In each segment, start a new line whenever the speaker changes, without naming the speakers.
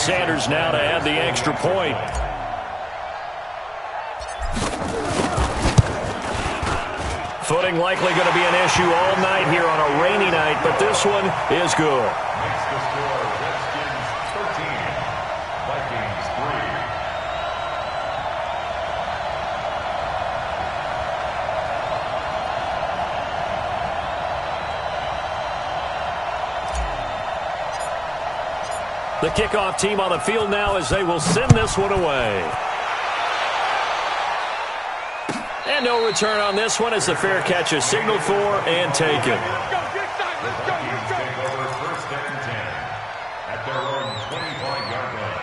Sanders now to add the extra point. Footing likely going to be an issue all night here on a rainy night, but this one is good.
Makes the score Redskins 13, Vikings 3.
The kickoff team on the field now as they will send this one away. And no return on this one as the fair catch is signaled for and taken.
The Vikings take over 1st and 10 at their own 25-yard line.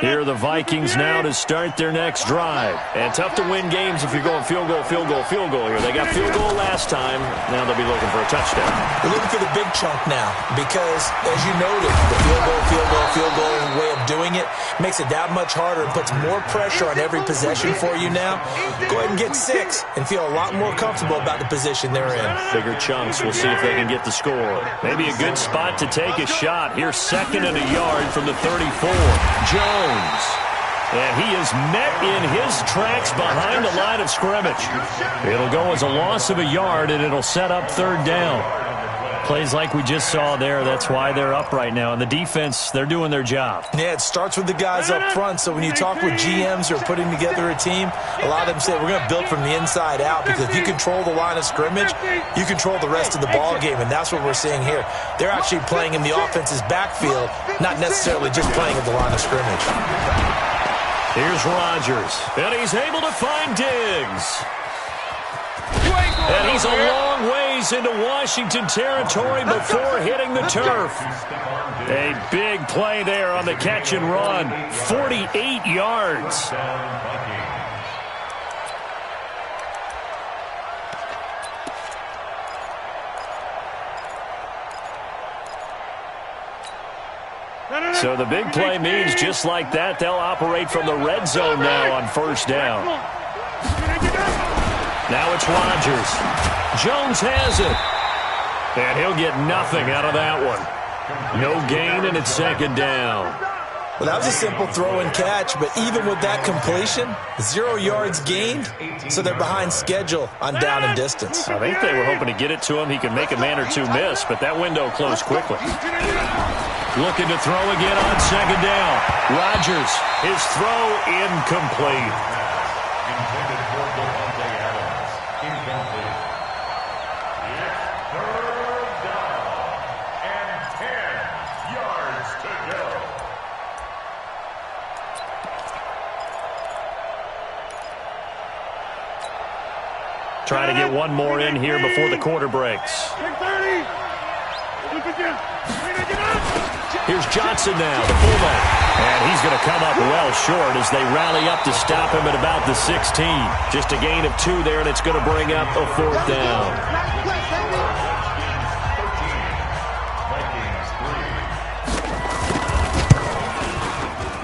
Here are the Vikings now to start their next drive. And tough to win games if you're going field goal, field goal, field goal here. They got field goal last time. Now they'll be looking for a touchdown.
They're looking for the big chunk now because, as you noted, the field goal way of doing it makes it that much harder and puts more pressure on every possession for you now. Go ahead and get 6 and feel a lot more comfortable about the position they're in.
Bigger chunks. We'll see if they can get the score. Maybe a good spot to take a shot. Here's 2nd and a yard from the 34. Jones. And he is met in his tracks behind the line of scrimmage. It'll go as a loss of a yard, and it'll set up 3rd down. Plays like we just saw there, that's why they're up right now. And the defense, they're doing their job.
Yeah, it starts with the guys up front. So when you talk with GMs who are putting together a team, a lot of them say we're going to build from the inside out because if you control the line of scrimmage, you control the rest of the ball game, and that's what we're seeing here. They're actually playing in the offense's backfield, not necessarily just playing at the line of scrimmage.
Here's Rodgers, and he's able to find Diggs. And he's a long ways into Washington territory before hitting the turf. A big play there on the catch and run. 48 yards. So the big play means just like that, they'll operate from the red zone now on 1st down. Now it's Rodgers. Jones has it. And he'll get nothing out of that one. No gain, and it's 2nd down.
Well, that was a simple throw and catch, but even with that completion, 0 yards gained, so they're behind schedule on down and distance.
I think they were hoping to get it to him. He could make a man or two miss, but that window closed quickly. Looking to throw again on 2nd down. Rodgers, his throw incomplete.
Intended for Devontae Adams. Incomplete. It's 3rd down and 10 yards to go.
Trying to get one more in here before the quarter breaks. Here's Johnson now, the fullback. And he's going to come up well short as they rally up to stop him at about the 16. Just a gain of 2 there, and it's going to bring up a 4th down.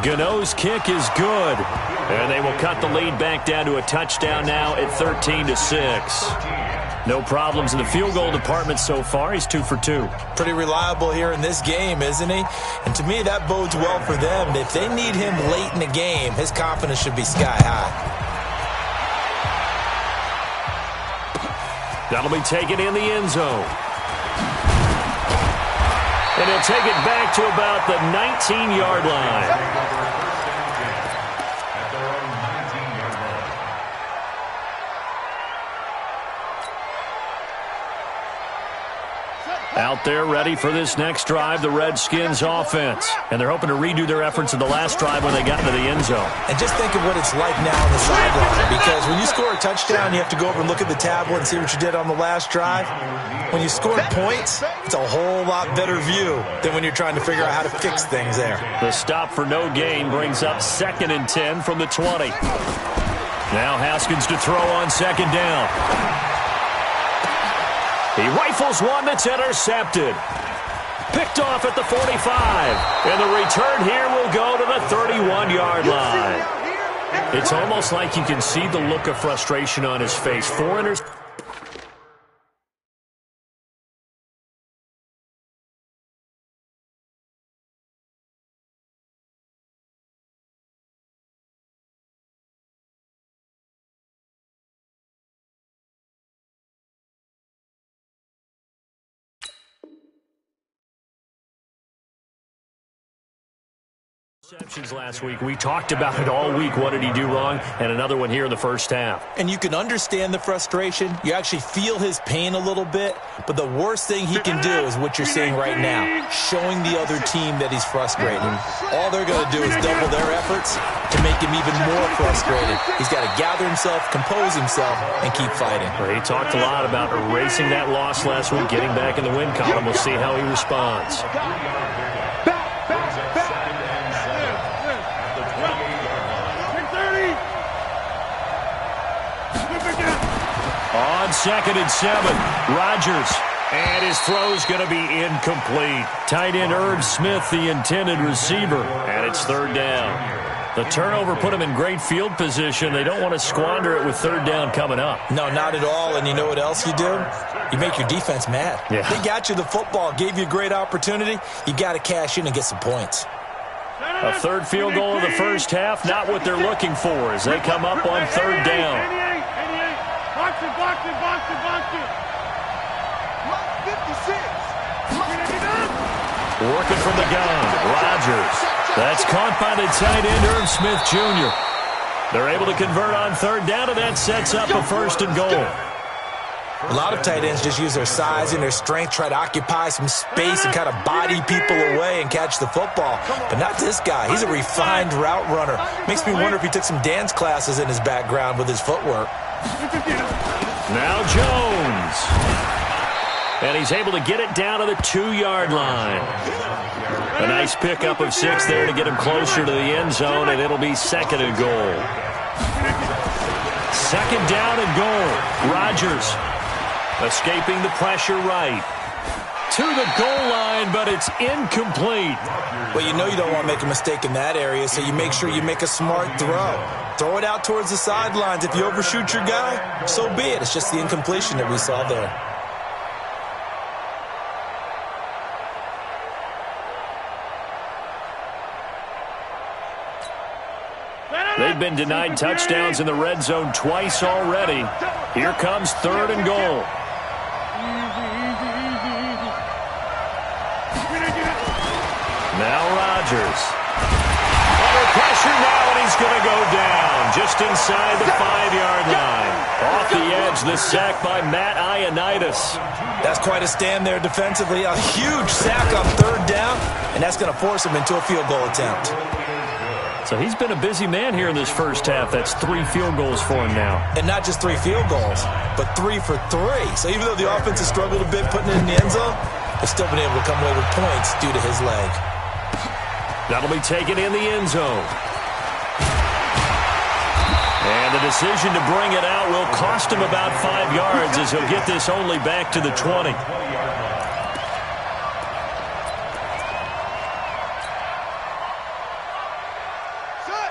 Gano's kick is good. And they will cut the lead back down to a touchdown now at 13-6. No problems in the field goal department so far. He's 2 for 2.
Pretty reliable here in this game, isn't he? And to me, that bodes well for them. If they need him late in the game, his confidence should be sky high.
That'll be taken in the end zone. And he'll take it back to about the 19-yard line. Out there ready for this next drive, the Redskins offense. And they're hoping to redo their efforts in the last drive when they got into the end zone.
And just think of what it's like now on the sideline. Because when you score a touchdown, you have to go over and look at the tablet and see what you did on the last drive. When you score points, it's a whole lot better view than when you're trying to figure out how to fix things there.
The stop for no gain brings up 2nd and 10 from the 20. Now Haskins to throw on 2nd down. He rifles one that's intercepted. Picked off at the 45. And the return here will go to the 31-yard line. It's almost like you can see the look of frustration on his face. 4 interceptions. Last week. We talked about it all week. What did he do wrong? And another one here in the first half.
And you can understand the frustration. You actually feel his pain a little bit. But the worst thing he can do is what you're seeing right now, showing the other team that he's frustrated. All they're going to do is double their efforts to make him even more frustrated. He's got to gather himself, compose himself, and keep fighting.
Well, he talked a lot about erasing that loss last week, getting back in the win column. We'll see how he responds. On 2nd and 7, Rodgers. And his throw's going to be incomplete. Tight end Irv Smith, the intended receiver. And it's 3rd down. The turnover put him in great field position. They don't want to squander it with 3rd down coming up.
No, not at all. And you know what else you do? You make your defense mad.
Yeah.
They got you the football, gave you a great opportunity. You got to cash in and get some points.
A 3rd field goal of the first half, not what they're looking for as they come up on 3rd down. Working from the gun, Rodgers. That's caught by the tight end, Irv Smith Jr. They're able to convert on 3rd down, and that sets up a 1st and goal.
A lot of tight ends just use their size and their strength, try to occupy some space and kind of body people away and catch the football. But not this guy. He's a refined route runner. Makes me wonder if he took some dance classes in his background with his footwork.
Now Jones. And he's able to get it down to the 2-yard line. A nice pickup of 6 there to get him closer to the end zone, and it'll be 2nd and goal. 2nd down and goal. Rodgers escaping the pressure right. To the goal line, but it's incomplete.
Well, you know you don't want to make a mistake in that area, so you make sure you make a smart throw. Throw it out towards the sidelines. If you overshoot your guy, so be it. It's just the incompletion that we saw there.
They've been denied touchdowns in the red zone twice already. Here comes 3rd and goal. Now Rodgers. Under pressure now, and he's going to go down just inside the 5-yard line. Off the edge, the sack by Matt Ioannidis.
That's quite a stand there defensively. A huge sack on 3rd down, and that's going to force him into a field goal attempt.
So he's been a busy man here in this first half. That's 3 field goals for him now.
And not just 3 field goals, but 3 for 3. So even though the offense has struggled a bit putting it in the end zone, they've still been able to come away with points due to his leg.
That'll be taken in the end zone. And the decision to bring it out will cost him about 5 yards as he'll get this only back to the 20.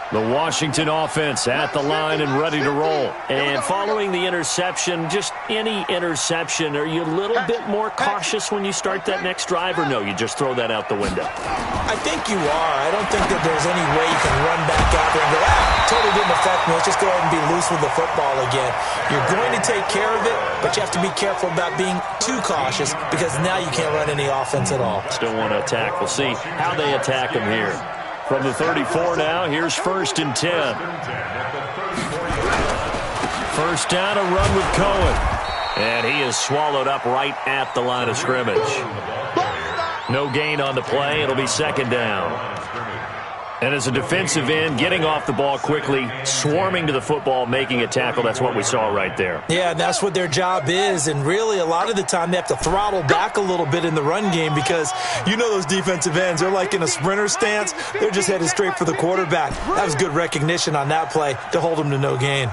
The Washington offense at the line and ready to roll. And following the interception, just any interception, are you a little bit more cautious when you start that next drive, or no, you just throw that out the window?
I think you are. I don't think that there's any way you can run back out there and go, totally didn't affect me. Let's just go ahead and be loose with the football again. You're going to take care of it, but you have to be careful about being too cautious because now you can't run any offense at all.
Still want to attack. We'll see how they attack him here. From the 34 now, here's 1st and 10. 1st down, a run with Cohen. And he is swallowed up right at the line of scrimmage. No gain on the play. It'll be 2nd down. And as a defensive end, getting off the ball quickly, swarming to the football, making a tackle, that's what we saw right there.
Yeah, and that's what their job is. And really, a lot of the time, they have to throttle back a little bit in the run game because you know those defensive ends, they're like in a sprinter stance. They're just headed straight for the quarterback. That was good recognition on that play to hold them to no gain.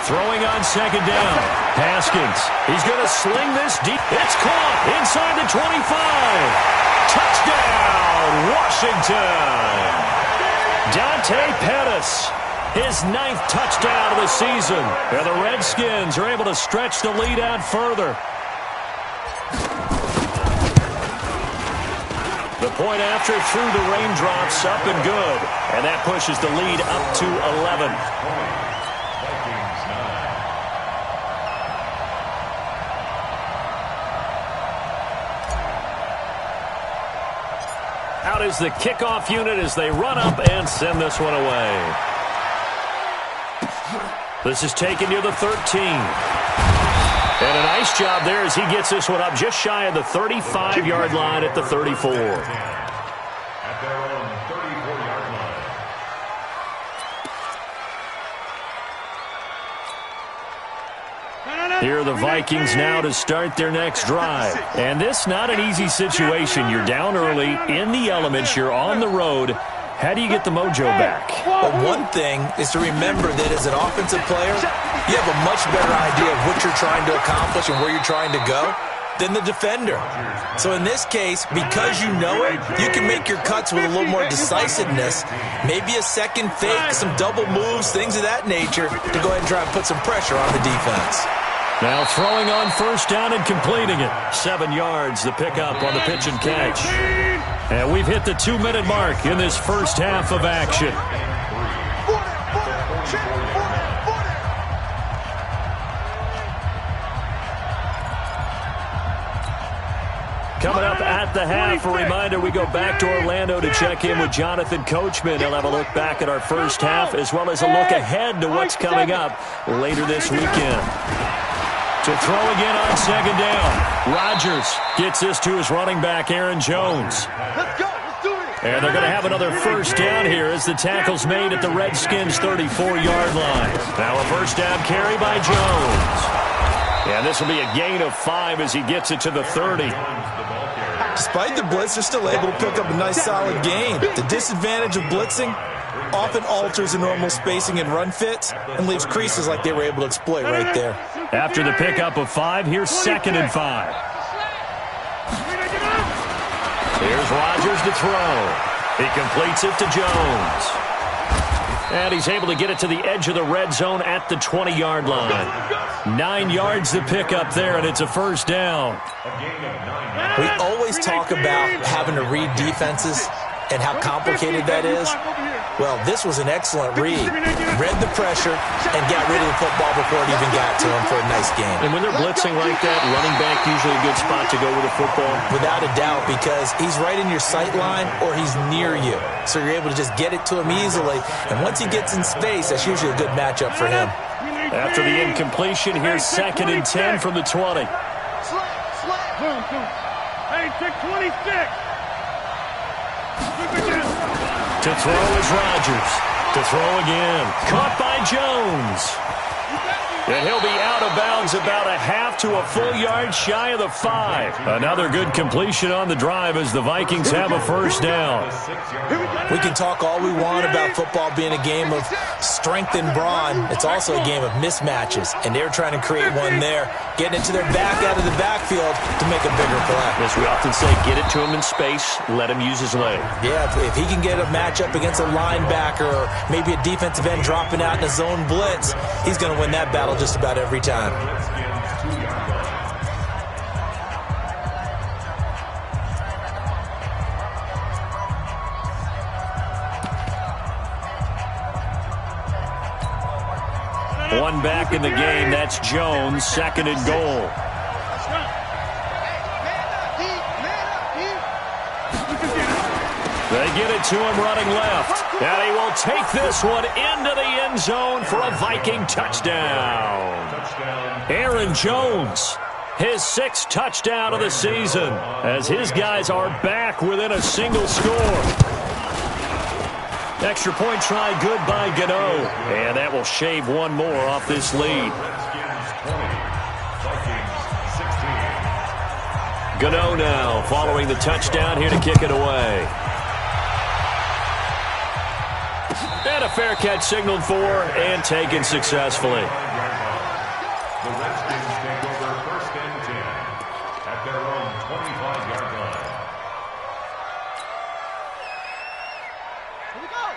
Throwing on 2nd down. Haskins, he's going to sling this deep. It's caught inside the 25. Touchdown, Washington. Dante Pettis, his 9th touchdown of the season. And the Redskins are able to stretch the lead out further. The point after through the raindrops, up and good. And that pushes the lead up to 11. Out is the kickoff unit as they run up and send this one away. This is taken near the 13. And a nice job there as he gets this one up just shy of the 35-yard line at the 34.
At their own 34-yard line.
Here are the Vikings now to start their next drive. And this not an easy situation. You're down early, in the elements, you're on the road. How do you get the mojo back?
Well, one thing is to remember that as an offensive player, you have a much better idea of what you're trying to accomplish and where you're trying to go than the defender. So in this case, because you know it, you can make your cuts with a little more decisiveness, maybe a second fake, some double moves, things of that nature, to go ahead and try and put some pressure on the defense.
Now throwing on first down and completing it. 7 yards, the pickup on the pitch and catch. And we've hit the 2-minute mark in this first half of action. Coming up at the half, a reminder, we go back to Orlando to check in with Jonathan Coachman. He'll have a look back at our first half as well as a look ahead to what's coming up later this weekend. To throw again on second down. Rodgers gets this to his running back, Aaron Jones.
Let's go. Let's do it.
And they're going to have another first down here as the tackle's made at the Redskins' 34-yard line. Now a first down carry by Jones. And this will be a gain of 5 as he gets it to the 30.
Despite the blitz, they're still able to pick up a nice solid gain. The disadvantage of blitzing often alters the normal spacing and run fits and leaves creases like they were able to exploit right there.
After the pickup of 5, here's 2nd and 5. Here's Rodgers to throw. He completes it to Jones. And he's able to get it to the edge of the red zone at the 20-yard line. 9 yards to pick up there, and it's a first down.
We always talk about having to read defenses and how complicated that is. Well, this was an excellent read. Read the pressure and got rid of the football before it even got to him for a nice game.
And when they're blitzing like that, running back usually a good spot to go with the football?
Without a doubt, because he's right in your sight line or he's near you. So you're able to just get it to him easily. And once he gets in space, that's usually a good matchup for him.
After the incompletion, here's 2nd and 10 from the 20.
Hey, 26.
To throw is Rodgers. To throw again. Caught by Jones. And he'll be out of bounds about a half to a full yard shy of the 5. Another good completion on the drive as the Vikings have a first down.
We can talk all we want about football being a game of strength and brawn. It's also a game of mismatches, and they're trying to create one there, getting it to their back out of the backfield to make a bigger play.
As we often say, get it to him in space, let him use his leg.
Yeah, if he can get a matchup against a linebacker or maybe a defensive end dropping out in a zone blitz, he's going to win that battle just about every time.
One back in the game, that's Jones, 2nd and goal. They get it to him running left. And he will take this one into the end zone for a Viking touchdown. Aaron Jones, his 6th touchdown of the season, as his guys are back within a single score. Extra point try good by Gano. And that will shave one more off this lead. Gano now following the touchdown here to kick it away. And a fair catch signaled for and taken successfully.
The Redskins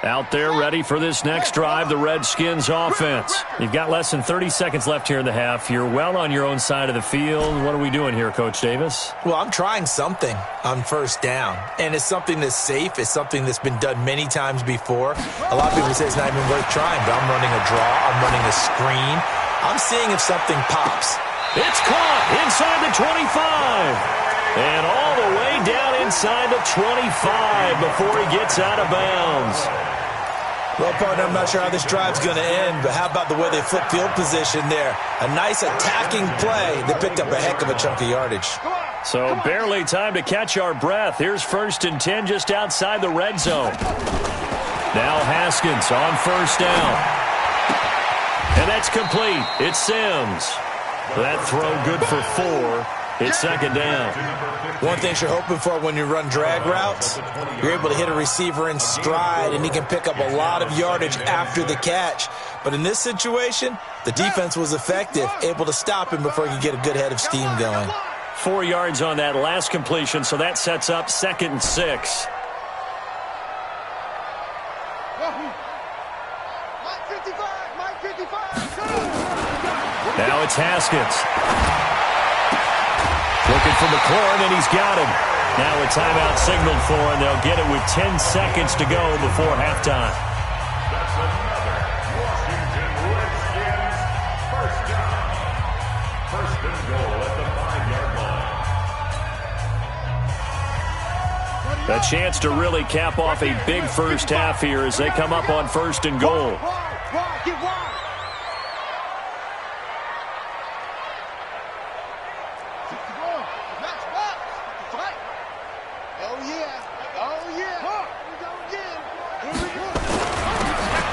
Out there ready for this next drive, the Redskins offense. You've got less than 30 seconds left here in the half. You're well on your own side of the field. What are we doing here, Coach Davis?
Well, I'm trying something on first down, and it's something that's safe. It's something that's been done many times before. A lot of people say it's not even worth trying, but I'm running a draw. I'm running a screen. I'm seeing if something pops.
It's caught inside the 25. And all the way down inside the 25 before he gets out of bounds.
Well, partner, I'm not sure how this drive's going to end, but how about the way they flip field position there? A nice attacking play. They picked up a heck of a chunk of yardage.
So barely time to catch our breath. Here's 1st and 10 just outside the red zone. Now Haskins on first down. And that's complete. It's Sims. That throw good for 4. It's 2nd down.
One thing you're hoping for when you run drag routes, you're able to hit a receiver in stride, and he can pick up a lot of yardage after the catch. But in this situation, the defense was effective, able to stop him before he could get a good head of steam going.
4 yards on that last completion, so that sets up 2nd and 6. Now it's Haskins. Looking for McLaurin, and he's got him. Now a timeout signaled for, and they'll get it with 10 seconds to go before halftime.
That's another Washington Redskins first down. 1st and goal at the 5-yard line.
A chance to really cap off a big first half here as they come up on 1st and goal.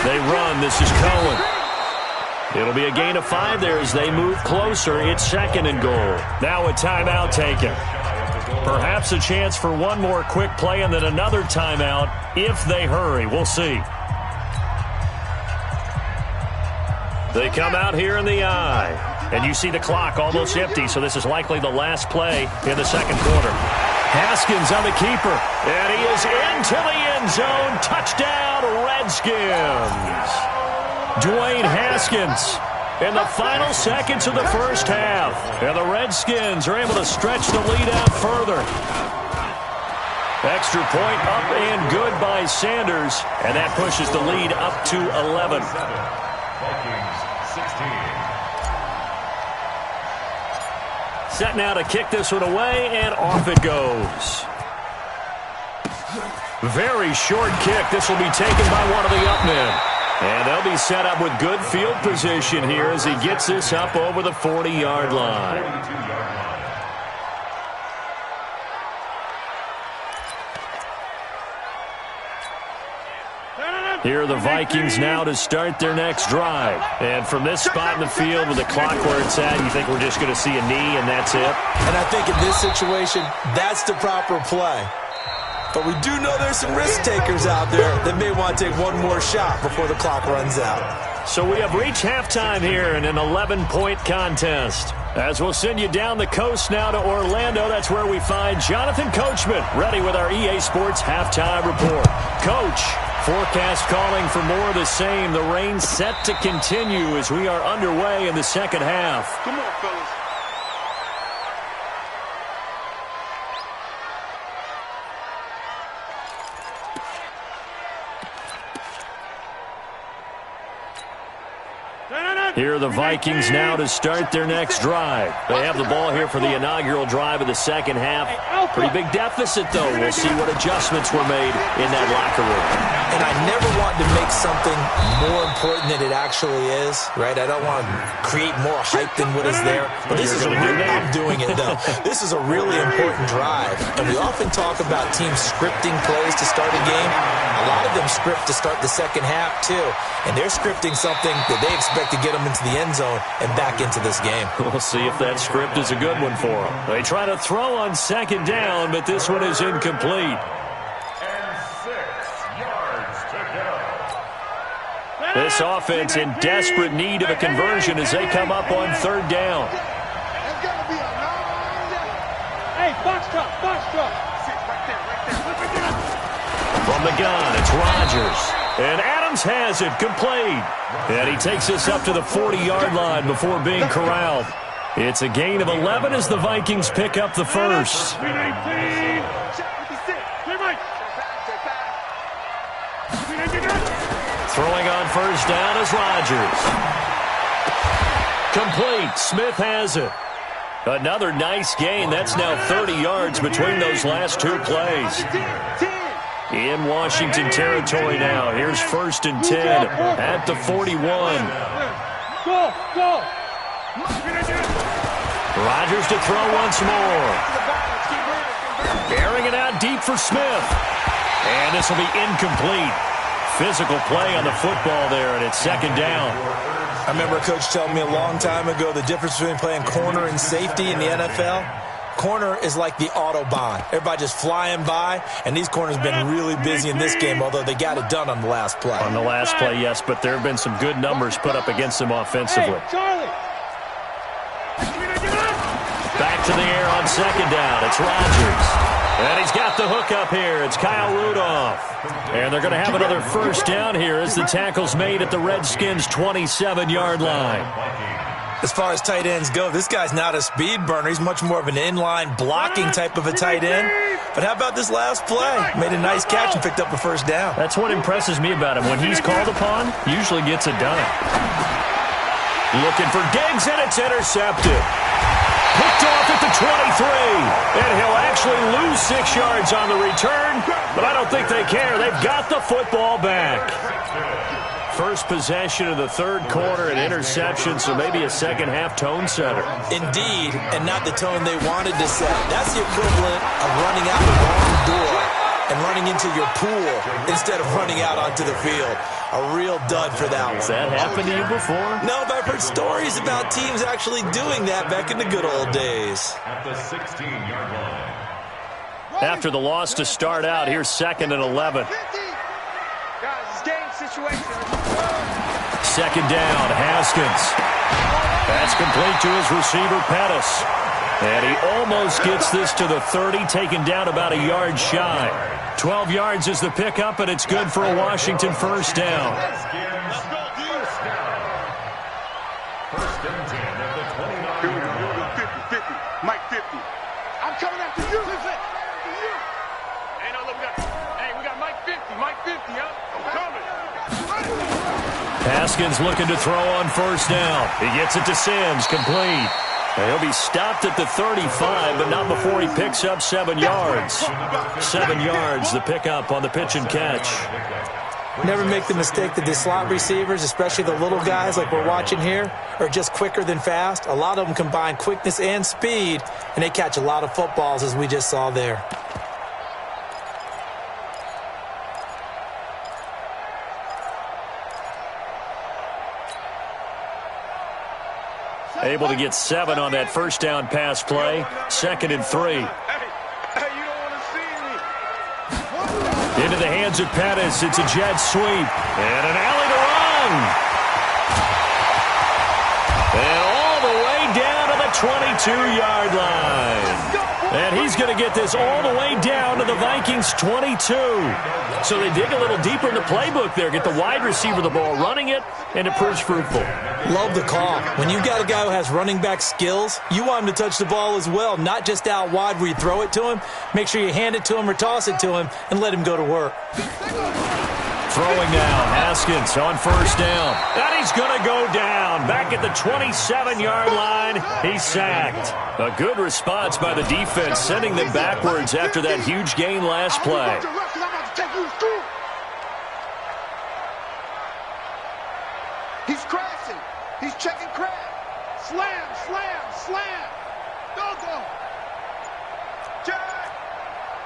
They run. This is Cohen. It'll be a gain of 5 there as they move closer. It's 2nd and goal. Now a timeout taken. Perhaps a chance for one more quick play and then another timeout if they hurry. We'll see. They come out here in the eye. And you see the clock almost empty, so this is likely the last play in the 2nd quarter. Haskins on the keeper, and he is into the end zone. Touchdown, Redskins. Dwayne Haskins in the final seconds of the first half. And the Redskins are able to stretch the lead out further. Extra point up and good by Sanders, and that pushes the lead up to 11.
Vikings 16.
Set now to kick this one away, and off it goes. Very short kick. This will be taken by one of the up men. And they'll be set up with good field position here as he gets this up over the 40-yard line. Here are the Vikings now to start their next drive. And from this spot in the field with the clock where it's at, you think we're just going to see a knee and that's it?
And I think in this situation, that's the proper play. But we do know there's some risk takers out there that may want to take one more shot before the clock runs out.
So we have reached halftime here in an 11-point contest. As we'll send you down the coast now to Orlando, that's where we find Jonathan Coachman ready with our EA Sports Halftime Report. Coach, forecast calling for more of the same. The rain set to continue as we are underway in the second half.
Come on, fellas.
Here are the Vikings now to start their next drive. They have the ball here for the inaugural drive of the second half. Pretty big deficit, though. We'll see what adjustments were made in that locker room.
And I never want to make something more important than it actually is, right? I don't want to create more hype than what is there. But this is a real, I'm doing it, though. This is a really important drive. And we often talk about teams scripting plays to start a game. A lot of them script to start the second half, too. And they're scripting something that they expect to get them into the end zone and back into this game.
We'll see if that script is a good one for them. They try to throw on second down, but this one is incomplete.
And 6 yards to go.
This offense in desperate need of a conversion as they come up on third down.
It's gonna be a long day. Hey, box truck, box truck. Sit right there, right there.
From the gun, it's Rodgers. And Adams has it complete. And he takes us up to the 40-yard line before being corralled. It's a gain of 11 as the Vikings pick up the first. Throwing on first down is Rodgers. Complete. Smith has it. Another nice gain. That's now 30 yards between those last two plays. In Washington territory now. Here's 1st and 10 at the 41. Rodgers to throw once more. Airing it out deep for Smith. And this will be incomplete. Physical play on the football there, and it's 2nd down.
I remember a coach telling me a long time ago the difference between playing corner and safety in the NFL. Corner is like the Autobahn. Everybody just flying by, and these corners have been really busy in this game, although they got it done on the last play.
On the last play, yes, but there have been some good numbers put up against them offensively. Back to the air on 2nd down. It's Rodgers. And he's got the hook up here. It's Kyle Rudolph. And they're going to have another first down here as the tackle's made at the Redskins' 27-yard line.
As far as tight ends go, this guy's not a speed burner. He's much more of an inline blocking type of a tight end. But how about this last play? Made a nice catch and picked up a first down.
That's what impresses me about him. When he's called upon, usually gets it done. Looking for Diggs, and it's intercepted. Picked off at the 23. And he'll actually lose 6 yards on the return, but I don't think they care. They've got the football back. First possession of the 3rd quarter, an interception, so maybe a second-half tone setter.
Indeed, and not the tone they wanted to set. That's the equivalent of running out the wrong door and running into your pool instead of running out onto the field. A real dud for that one.
Has that happened to you before?
No, but I've heard stories about teams actually doing that back in the good old days.
At the 16-yard line.
After the loss to start out, here's 2nd and 11.
Guys, game situation.
2nd down, Haskins. That's complete to his receiver, Pettis. And he almost gets this to the 30, taken down about a yard shy. 12 yards is the pickup, and it's good for a Washington first down.
First and 10 at the 29-yard line.
50, Mike 50. I'm coming after you. Hey, no, look, we got Mike 50, huh? I'm coming.
Haskins looking to throw on first down. He gets it to Sims, complete. He'll be stopped at the 35, but not before he picks up 7 yards. 7 yards, the pickup on the pitch and catch.
Never make the mistake that the slot receivers, especially the little guys like we're watching here, are just quicker than fast. A lot of them combine quickness and speed, and they catch a lot of footballs, as we just saw there.
Able to get 7 on that first down pass play. 2nd and 3.
Hey, you don't want to see me.
Into the hands of Pettis. It's a jet sweep. And an alley to run. And all the way down to the 22-yard line. And he's going to get this all the way down to the Vikings' 22. So they dig a little deeper in the playbook there. Get the wide receiver the ball, running it, and it proves fruitful.
Love the call. When you've got a guy who has running back skills, you want him to touch the ball as well, not just out wide where you throw it to him. Make sure you hand it to him or toss it to him and let him go to work.
Throwing now, Haskins on first down. And he's going to go down. Back at the 27-yard line, he's sacked. A good response by the defense, sending them backwards after that huge gain last play.
He's crashing. He's checking crash. Slam, slam, slam. Go.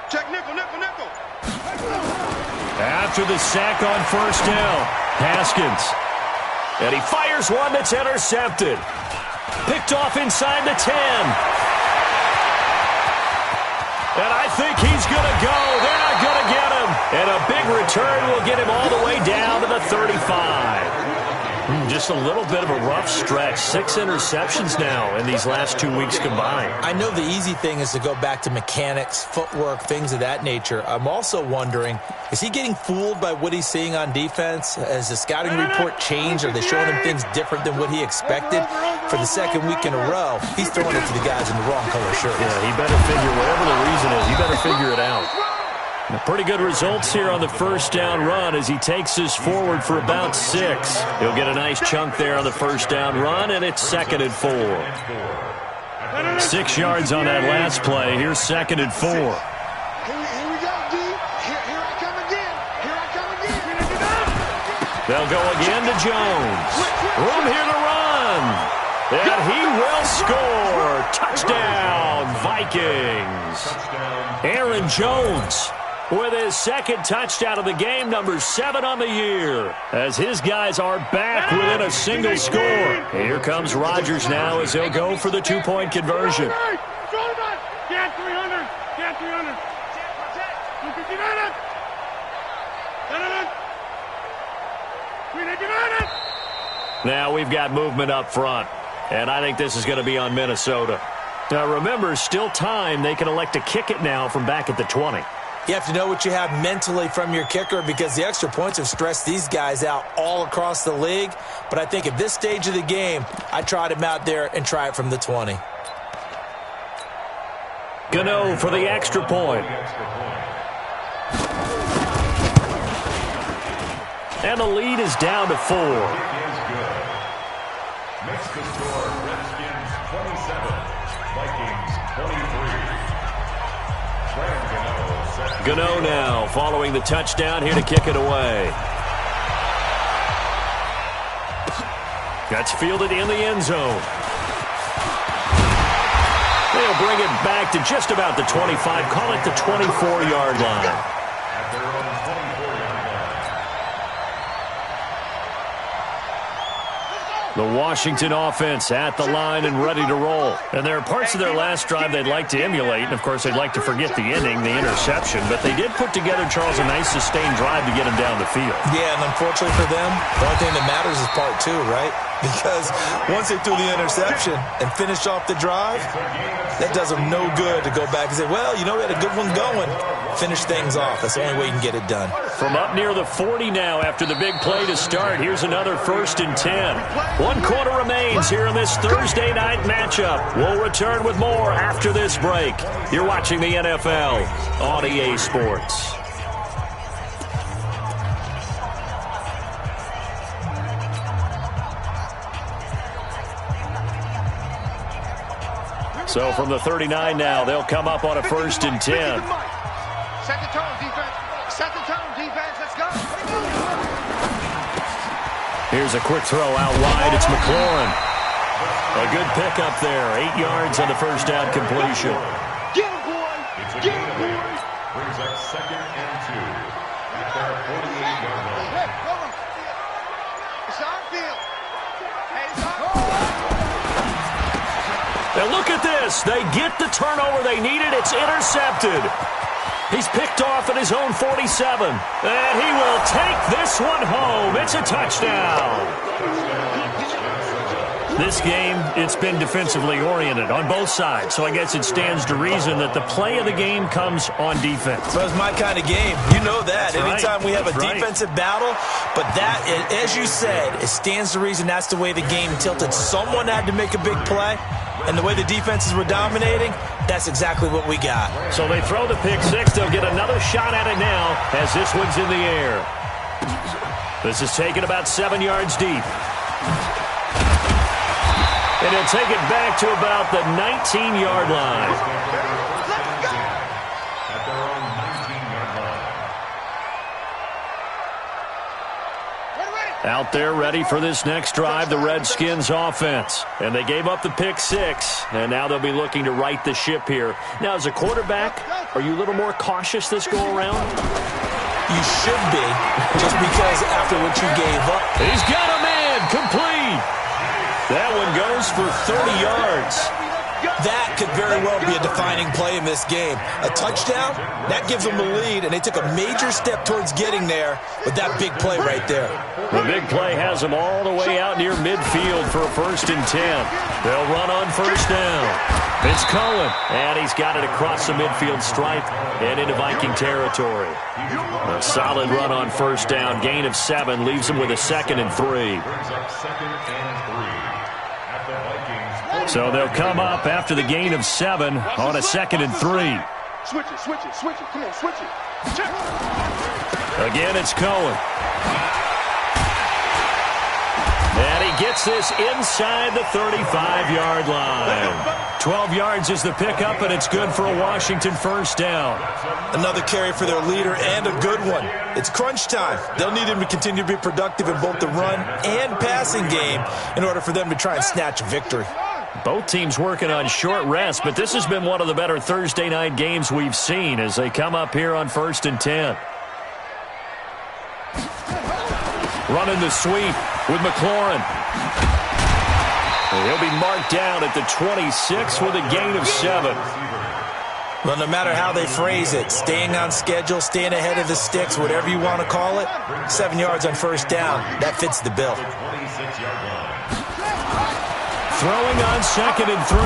Check nickel.
After the sack on first down, Haskins. And he fires one that's intercepted. Picked off inside the 10. And I think he's going to go. They're not going to get him. And a big return will get him all the way down to the 35. Just just a little bit of a rough stretch. 6 interceptions now in these last 2 weeks combined.
I know the easy thing is to go back to mechanics, footwork, things of that nature. I'm also wondering, is he getting fooled by what he's seeing on defense? Has the scouting report changed? Are they showing him things different than what he expected? For the second week in a row, he's throwing it to the guys in the wrong color shirt.
Yeah, he better figure, whatever the reason is, he better figure it out. Pretty good results here on the first down run as he takes us forward for about 6. He'll get a nice chunk there on the first down run, and it's 2nd and 4. 6 yards on that last play. Here's 2nd and 4.
Here we go, D. Here I come again. Here I come again.
They'll go again to Jones. Room here to run. And he will score. Touchdown, Vikings. Aaron Jones with his 2nd touchdown of the game, number 7 on the year, as his guys are back within a single score. Here comes Rodgers now as he'll go for the 2-point conversion.
Get 300. Get 300.
Now we've got movement up front, and I think this is going to be on Minnesota. Now remember, still time. They can elect to kick it now from back at the 20.
You have to know what you have mentally from your kicker because the extra points have stressed these guys out all across the league. But I think at this stage of the game, I tried him out there and try it from the 20.
Gano for the extra point. And the lead is down to 4.
Makes the score Redskins 27, Vikings 23.
Gano now following the touchdown here to kick it away. That's fielded in the end zone. They'll bring it back to just about the 25. Call it the 24-yard line.
At their own 24-yard line.
The Washington offense at the line and ready to roll. And there are parts of their last drive they'd like to emulate. And, of course, they'd like to forget the inning, the interception. But they did put together, Charles, a nice sustained drive to get him down the field.
Yeah, and unfortunately for them, the only thing that matters is part 2, right? Because once they threw the interception and finished off the drive, that does them no good to go back and say, well, you know, we had a good one going. Finish things off. That's the only way you can get it done.
From up near the 40 now after the big play to start, here's another 1st and 10. 1 quarter remains here in this Thursday night matchup. We'll return with more after this break. You're watching the NFL on EA Sports. So from the 39 now, they'll come up on a 1st and 10.
Set the tone, defense. Set the tone, defense. Let's go.
Here's a quick throw out wide. It's McLaurin. A good pickup there. 8 yards on the first down completion.
Get him, boy. Get him, boy.
Brings up 2nd and 2 at their 48-yard line.
Hey, go on. It's on field. Hey, it's on.
And look at this. They get the turnover they needed. It's intercepted. He's picked off at his own 47. And he will take this one home. It's a touchdown. This game, it's been defensively oriented on both sides. So I guess it stands to reason that the play of the game comes on defense.
So it's my kind of game. You know that.
That's
Anytime
right.
we have a
That's right.
defensive battle, but that, as you said, it stands to reason that's the way the game tilted. Someone had to make a big play. And the way the defenses were dominating, that's exactly what we got.
So they throw the pick 6. They'll get another shot at it now as this one's in the air. This is taken about 7 yards deep. And he'll take it back to about the 19-yard line.
At their own 19-yard line.
Out there ready for this next drive, the Redskins offense. And they gave up the pick 6, and now they'll be looking to right the ship here. Now, as a quarterback, are you a little more cautious this go-around?
You should be, just because after what you gave up.
He's got a man complete. That one goes for 30 yards.
That could very well be a defining play in this game. A touchdown, that gives them the lead, and they took a major step towards getting there with that big play right there.
The big play has them all the way out near midfield for a 1st and 10. They'll run on 1st down. It's Cohen, and he's got it across the midfield stripe and into Viking territory. A solid run on 1st down. Gain of 7 leaves them with a 2nd and 3. So they'll come up after the gain of 7 on a 2nd and 3.
Switch it, switch it, switch it. Come on, switch it. Check.
Again, it's Cohen. And he gets this inside the 35-yard line. 12 yards is the pickup, and it's good for a Washington 1st down.
Another carry for their leader, and a good one. It's crunch time. They'll need him to continue to be productive in both the run and passing game in order for them to try and snatch a victory.
Both teams working on short rest, but this has been one of the better Thursday night games we've seen as they come up here on 1st and 10. Running the sweep with McLaurin. And he'll be marked down at the 26 with a gain of 7.
Well, no matter how they phrase it, staying on schedule, staying ahead of the sticks, whatever you want to call it, 7 yards on 1st down, that fits the bill.
Throwing on 2nd and 3.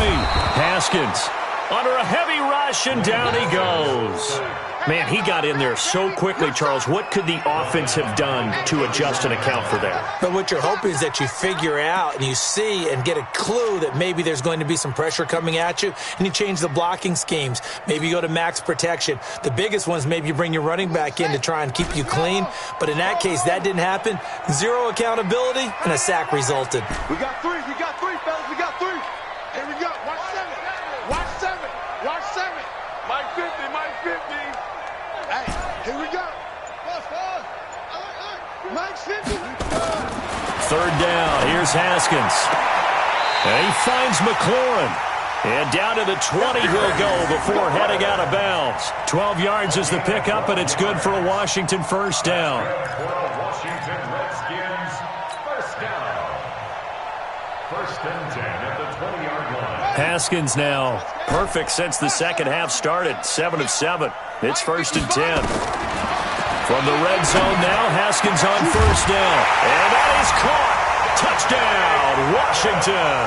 Haskins under a heavy rush, and down he goes. Man, he got in there so quickly, Charles. What could the offense have done to adjust and account for that?
But what you're hoping is that you figure out and you see and get a clue that maybe there's going to be some pressure coming at you, and you change the blocking schemes. Maybe you go to max protection. The biggest ones, maybe you bring your running back in to try and keep you clean. But in that case, that didn't happen. 0 accountability, and a sack resulted.
We got 3, fellas. We got 3. Here we go. Watch 7. Watch 7. Watch 7. Mike 50, Mike 50. Hey, here we go. Mike's 50.
3rd down. Here's Haskins. And he finds McLaurin. And down to the 20 he'll go before heading out of bounds. 12 yards is the pickup, and it's good for a Washington 1st down.
Washington Redskins 1st down. 1st and 10 at the 20-yard line.
Haskins now perfect since the second half started. 7 of 7. It's 1st and 10. From the red zone now, Haskins on 1st down. And that is caught. Touchdown, Washington.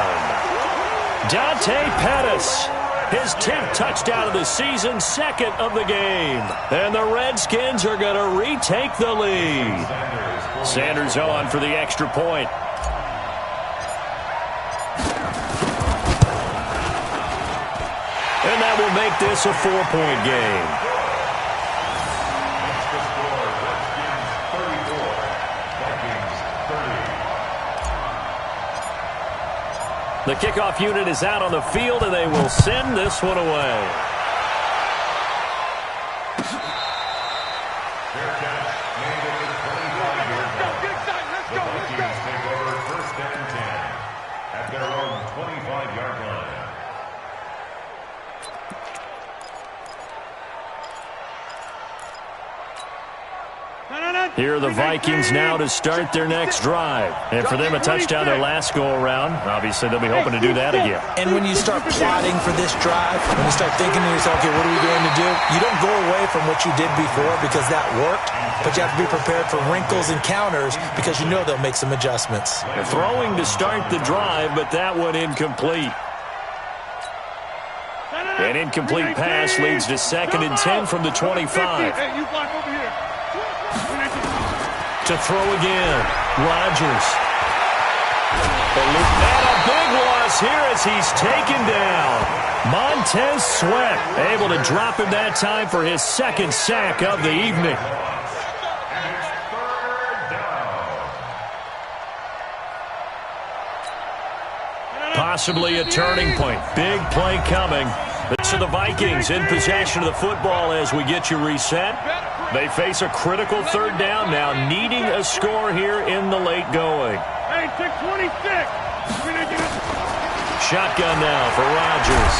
Dante Pettis, his 10th touchdown of the season, 2nd of the game. And the Redskins are going to retake the lead. Sanders on for the extra point. And that will make this a 4-point game. The kickoff unit is out on the field, and they will send this one away.
Fair catch made at the 25-yard line. The Vikings take over 1st and 10 at their own 25-yard line.
Here are the Vikings now to start their next drive. And for them, a touchdown their last go-around. Obviously, they'll be hoping to do that again.
And when you start plotting for this drive, when you start thinking to yourself, okay, what are we going to do? You don't go away from what you did before because that worked, but you have to be prepared for wrinkles and counters because you know they'll make some adjustmts.
They're throwing to start the drive, but that one incomplete. An incomplete pass leads to 2nd and 10 from the 25.
Hey, you block over here.
To throw again, Rodgers. And a big loss here as he's taken down. Montez Sweat able to drop him that time for his 2nd sack of the evening.
And it's 3rd down.
Possibly a turning point. Big play coming. So the Vikings in possession of the football as we get you reset. They face a critical 3rd down now, needing a score here in the late going.
Hey, 626.
Shotgun now for Rodgers.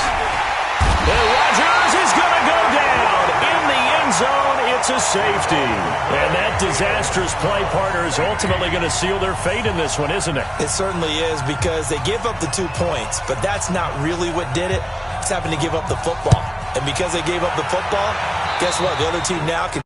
And Rodgers is going to go down In the end zone, it's a safety. And that disastrous play, partner, is ultimately going to seal their fate in this one, isn't it?
It certainly is, because they gave up the 2 points, but that's not really what did it. It's happened to give up the football. And because they gave up the football, guess what? The other team now can